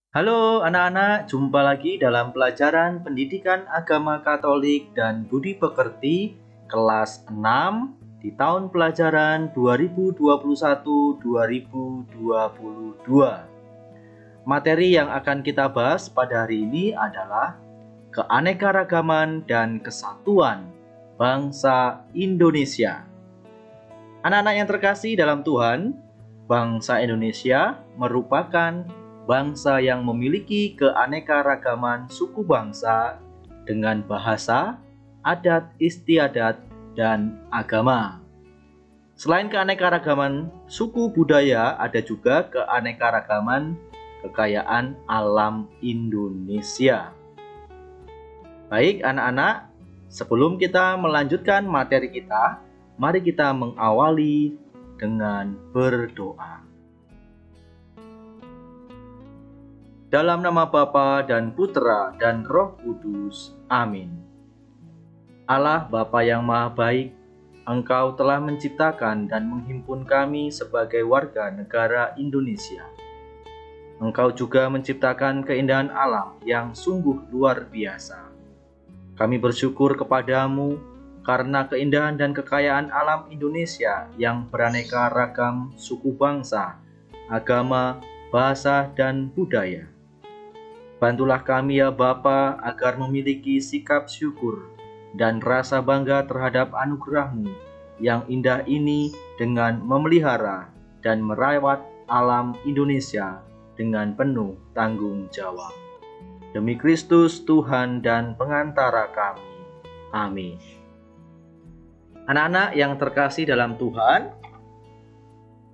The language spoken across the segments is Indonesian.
Halo anak-anak, jumpa lagi dalam pelajaran Pendidikan Agama Katolik dan Budi Pekerti kelas 6 di tahun pelajaran 2021-2022. Materi yang akan kita bahas pada hari ini adalah keanekaragaman dan kesatuan bangsa Indonesia. Anak-anak yang terkasih dalam Tuhan, bangsa Indonesia merupakan bangsa yang memiliki keanekaragaman suku bangsa dengan bahasa, adat istiadat, dan agama. Selain keanekaragaman suku budaya, ada juga keanekaragaman kekayaan alam Indonesia. Baik anak-anak, sebelum kita melanjutkan materi kita, mari kita mengawali dengan berdoa. Dalam nama Bapa dan Putra dan Roh Kudus. Amin. Allah Bapa yang Maha Baik, Engkau telah menciptakan dan menghimpun kami sebagai warga negara Indonesia. Engkau juga menciptakan keindahan alam yang sungguh luar biasa. Kami bersyukur kepadamu karena keindahan dan kekayaan alam Indonesia yang beraneka ragam suku bangsa, agama, bahasa, dan budaya. Bantulah kami ya Bapa agar memiliki sikap syukur dan rasa bangga terhadap anugerah-Mu yang indah ini dengan memelihara dan merawat alam Indonesia dengan penuh tanggung jawab. Demi Kristus Tuhan dan pengantara kami. Amin. Anak-anak yang terkasih dalam Tuhan,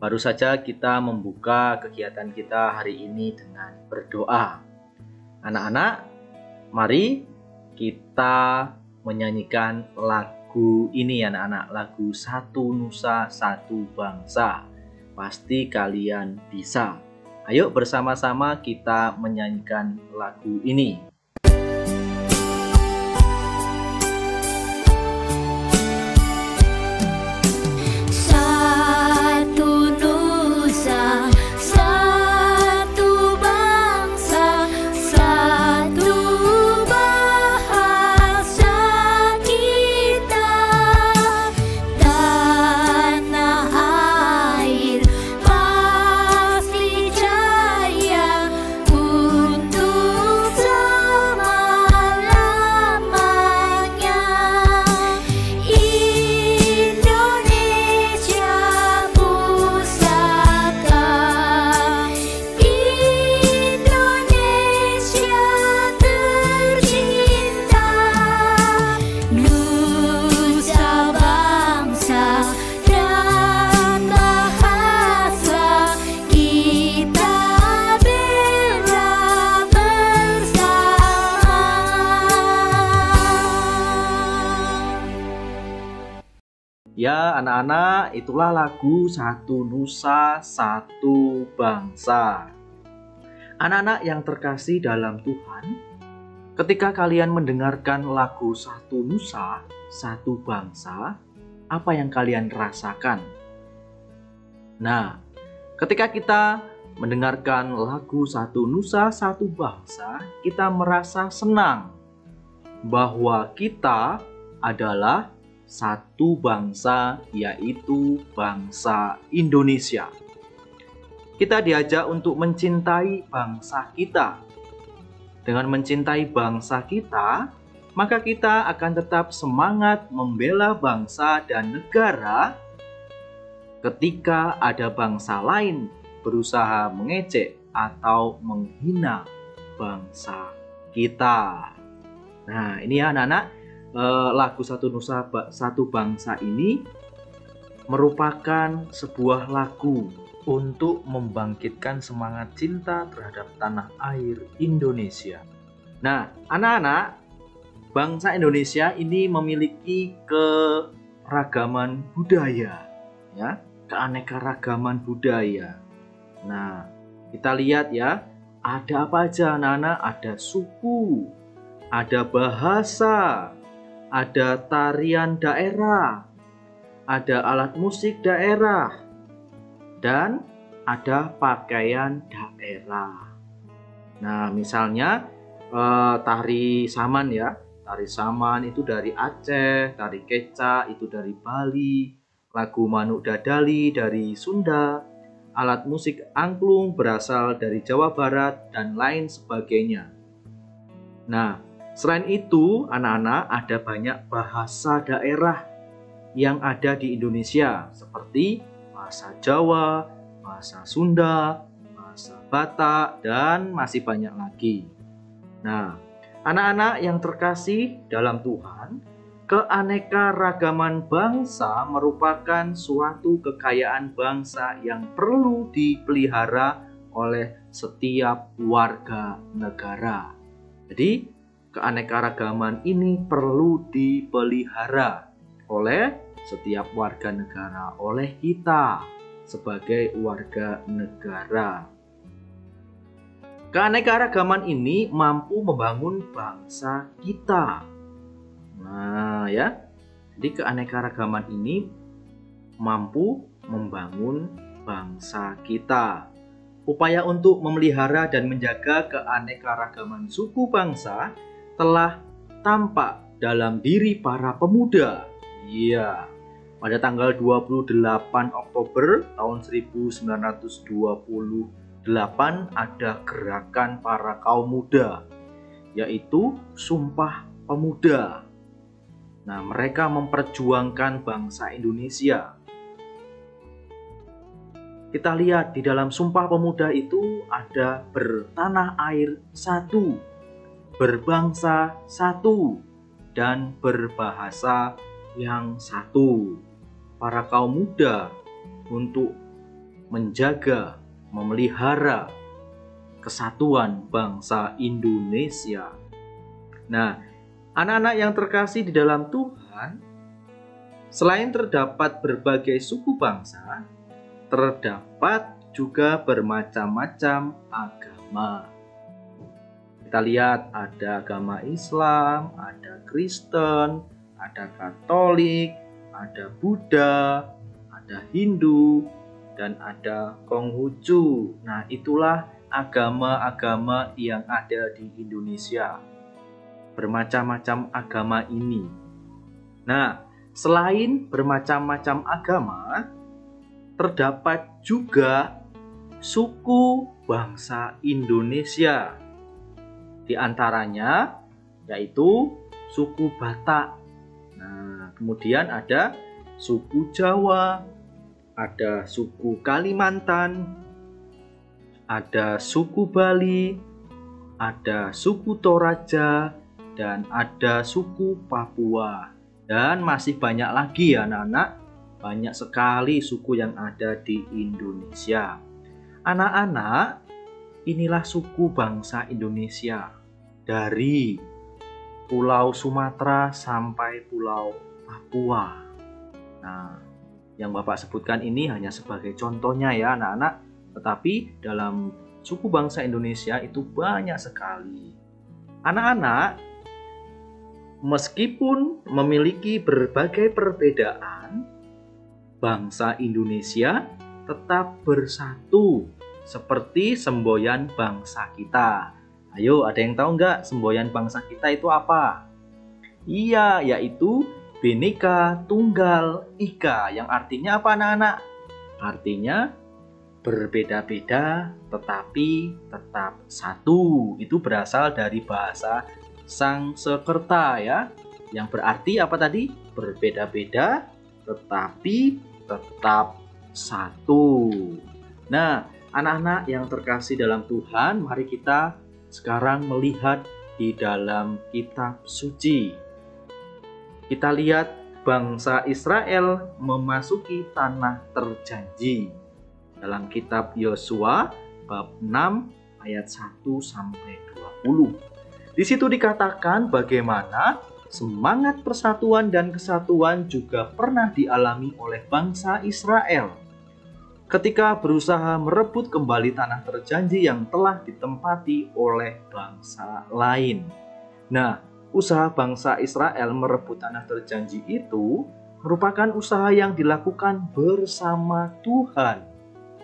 baru saja kita membuka kegiatan kita hari ini dengan berdoa. Anak-anak, mari kita menyanyikan lagu ini anak-anak, lagu Satu Nusa Satu Bangsa. Pasti kalian bisa. Ayo bersama-sama kita menyanyikan lagu ini. Ya anak-anak, itulah lagu Satu Nusa Satu Bangsa. Anak-anak yang terkasih dalam Tuhan, ketika kalian mendengarkan lagu Satu Nusa Satu Bangsa, apa yang kalian rasakan? Nah, ketika kita mendengarkan lagu Satu Nusa Satu Bangsa, kita merasa senang bahwa kita adalah satu bangsa, yaitu bangsa Indonesia. Kita diajak untuk mencintai bangsa kita. Dengan mencintai bangsa kita, maka kita akan tetap semangat membela bangsa dan negara ketika ada bangsa lain berusaha mengejek atau menghina bangsa kita. Nah, ini ya anak-anak, lagu Satu Nusa Satu Bangsa ini merupakan sebuah lagu untuk membangkitkan semangat cinta terhadap tanah air Indonesia. Nah, anak-anak, bangsa Indonesia ini memiliki keragaman budaya, ya, keanekaragaman budaya. Nah, kita lihat ya, ada apa aja anak-anak? Ada suku, ada bahasa, ada tarian daerah, ada alat musik daerah, dan ada pakaian daerah. Nah, misalnya tari saman ya. Tari saman itu dari Aceh, tari keca itu dari Bali, lagu Manuk Dadali dari Sunda, alat musik angklung berasal dari Jawa Barat, dan lain sebagainya. Nah, selain itu, anak-anak, ada banyak bahasa daerah yang ada di Indonesia, seperti bahasa Jawa, bahasa Sunda, bahasa Batak, dan masih banyak lagi. Nah, anak-anak yang terkasih dalam Tuhan, keanekaragaman bangsa merupakan suatu kekayaan bangsa yang perlu dipelihara oleh setiap warga negara. Jadi, keanekaragaman ini perlu dipelihara oleh setiap warga negara, oleh kita sebagai warga negara. Keanekaragaman ini mampu membangun bangsa kita. Nah, ya. Jadi keanekaragaman ini mampu membangun bangsa kita. Upaya untuk memelihara dan menjaga keanekaragaman suku bangsa telah tampak dalam diri para pemuda. Iya. Pada tanggal 28 Oktober tahun 1928 ada gerakan para kaum muda, yaitu Sumpah Pemuda. Nah, mereka memperjuangkan bangsa Indonesia. Kita lihat di dalam Sumpah Pemuda itu ada bertanah air satu, berbangsa satu, dan berbahasa yang satu. Para kaum muda untuk menjaga, memelihara kesatuan bangsa Indonesia. Nah, anak-anak yang terkasih di dalam Tuhan, selain terdapat berbagai suku bangsa, terdapat juga bermacam-macam agama. Kita lihat ada agama Islam, ada Kristen, ada Katolik, ada Buddha, ada Hindu, dan ada Konghucu. Nah, itulah agama-agama yang ada di Indonesia. Bermacam-macam agama ini. Nah, selain bermacam-macam agama, terdapat juga suku bangsa Indonesia. Di antaranya yaitu suku Batak. Nah, kemudian ada suku Jawa, ada suku Kalimantan, ada suku Bali, ada suku Toraja, dan ada suku Papua. Dan masih banyak lagi ya anak-anak, banyak sekali suku yang ada di Indonesia. Anak-anak, inilah suku bangsa Indonesia dari Pulau Sumatera sampai Pulau Papua. Nah, yang Bapak sebutkan ini hanya sebagai contohnya ya anak-anak, tetapi dalam suku bangsa Indonesia itu banyak sekali. Anak-anak, meskipun memiliki berbagai perbedaan, bangsa Indonesia tetap bersatu seperti semboyan bangsa kita. Ayo, ada yang tahu nggak semboyan bangsa kita itu apa? Iya, yaitu Bhinneka Tunggal Ika, yang artinya apa anak-anak? Artinya berbeda-beda tetapi tetap satu. Itu berasal dari bahasa Sangsekerta ya, yang berarti apa tadi? Berbeda-beda tetapi tetap satu. Nah, anak-anak yang terkasih dalam Tuhan, mari kita sekarang melihat di dalam kitab suci. Kita lihat bangsa Israel memasuki tanah terjanji. Dalam kitab Yosua bab 6 ayat 1 sampai 20. Di situ dikatakan bagaimana semangat persatuan dan kesatuan juga pernah dialami oleh bangsa Israel ketika berusaha merebut kembali tanah terjanji yang telah ditempati oleh bangsa lain. Nah, usaha bangsa Israel merebut tanah terjanji itu merupakan usaha yang dilakukan bersama Tuhan.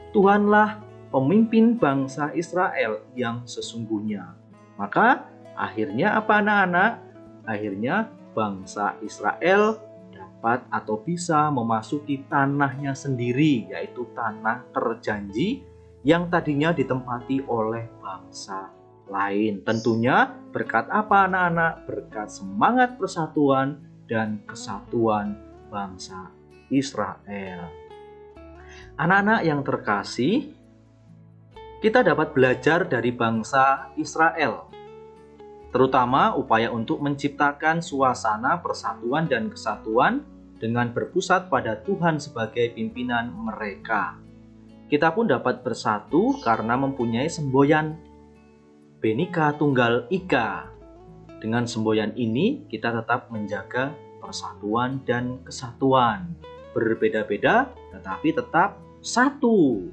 Tuhanlah pemimpin bangsa Israel yang sesungguhnya. Maka akhirnya apa anak-anak? Akhirnya bangsa Israel dapat atau bisa memasuki tanahnya sendiri, yaitu tanah terjanji yang tadinya ditempati oleh bangsa lain. Tentunya berkat apa anak-anak? Berkat semangat persatuan dan kesatuan bangsa Israel. Anak-anak yang terkasih, kita dapat belajar dari bangsa Israel, terutama upaya untuk menciptakan suasana persatuan dan kesatuan dengan berpusat pada Tuhan sebagai pimpinan mereka. Kita pun dapat bersatu karena mempunyai semboyan Bhinneka Tunggal Ika. Dengan semboyan ini kita tetap menjaga persatuan dan kesatuan. Berbeda-beda tetapi tetap satu.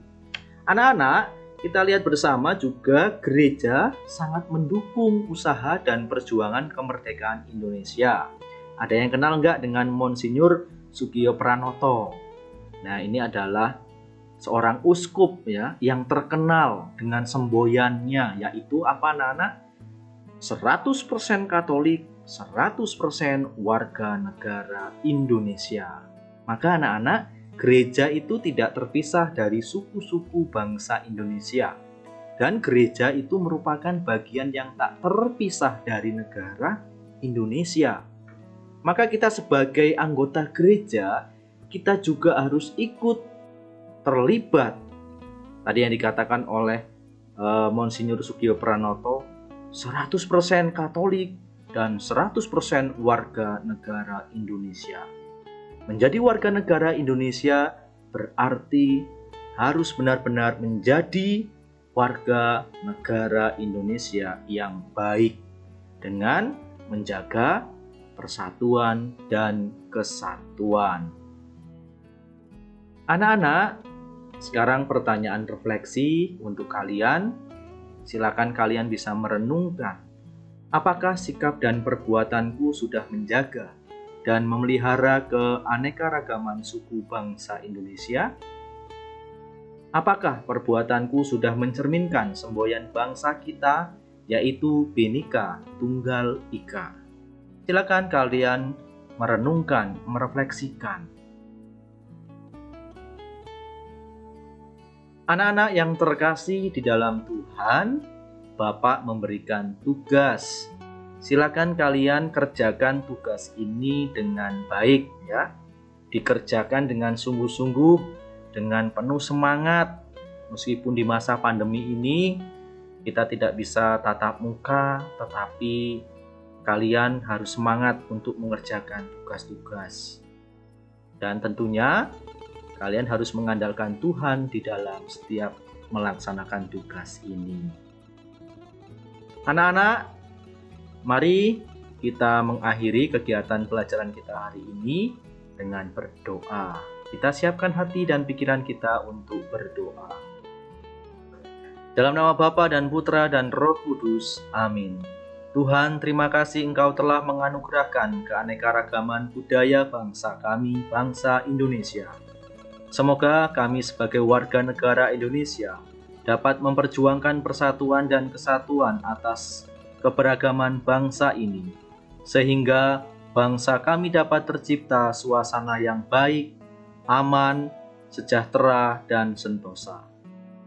Anak-anak, kita lihat bersama juga gereja sangat mendukung usaha dan perjuangan kemerdekaan Indonesia. Ada yang kenal nggak dengan Monsinyur Sugiyo Pranoto? Nah, ini adalah seorang uskup ya yang terkenal dengan semboyannya, yaitu apa anak-anak? 100% Katolik, 100% warga negara Indonesia. Maka anak-anak, gereja itu tidak terpisah dari suku-suku bangsa Indonesia. Dan gereja itu merupakan bagian yang tak terpisah dari negara Indonesia. Maka kita sebagai anggota gereja, kita juga harus ikut terlibat. Tadi yang dikatakan oleh Monsinyur Sugiyo Pranoto, 100% Katolik dan 100% warga negara Indonesia. Menjadi warga negara Indonesia berarti harus benar-benar menjadi warga negara Indonesia yang baik dengan menjaga persatuan dan kesatuan. Anak-anak, sekarang pertanyaan refleksi untuk kalian. Silakan kalian bisa merenungkan, apakah sikap dan perbuatanku sudah menjaga dan memelihara keanekaragaman suku bangsa Indonesia? Apakah perbuatanku sudah mencerminkan semboyan bangsa kita, yaitu Bhinneka Tunggal Ika? Silakan kalian merenungkan, merefleksikan. Anak-anak yang terkasih di dalam Tuhan, Bapak memberikan tugas. Silakan kalian kerjakan tugas ini dengan baik ya. Dikerjakan dengan sungguh-sungguh, dengan penuh semangat. Meskipun di masa pandemi ini kita tidak bisa tatap muka, tetapi kalian harus semangat untuk mengerjakan tugas-tugas. Dan tentunya kalian harus mengandalkan Tuhan di dalam setiap melaksanakan tugas ini. Anak-anak, mari kita mengakhiri kegiatan pelajaran kita hari ini dengan berdoa. Kita siapkan hati dan pikiran kita untuk berdoa. Dalam nama Bapa dan Putra dan Roh Kudus, amin. Tuhan, terima kasih Engkau telah menganugerahkan keanekaragaman budaya bangsa kami, bangsa Indonesia. Semoga kami sebagai warga negara Indonesia dapat memperjuangkan persatuan dan kesatuan atas keberagaman bangsa ini, sehingga bangsa kami dapat tercipta suasana yang baik, aman, sejahtera, dan sentosa.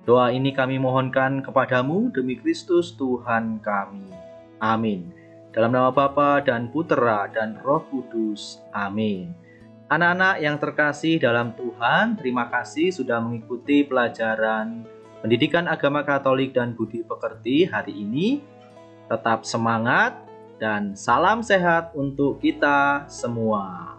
Doa ini kami mohonkan kepadamu demi Kristus Tuhan kami. Amin. Dalam nama Bapa dan Putra dan Roh Kudus. Amin. Anak-anak yang terkasih dalam Tuhan, terima kasih sudah mengikuti pelajaran Pendidikan Agama Katolik dan Budi Pekerti hari ini. Tetap semangat dan salam sehat untuk kita semua.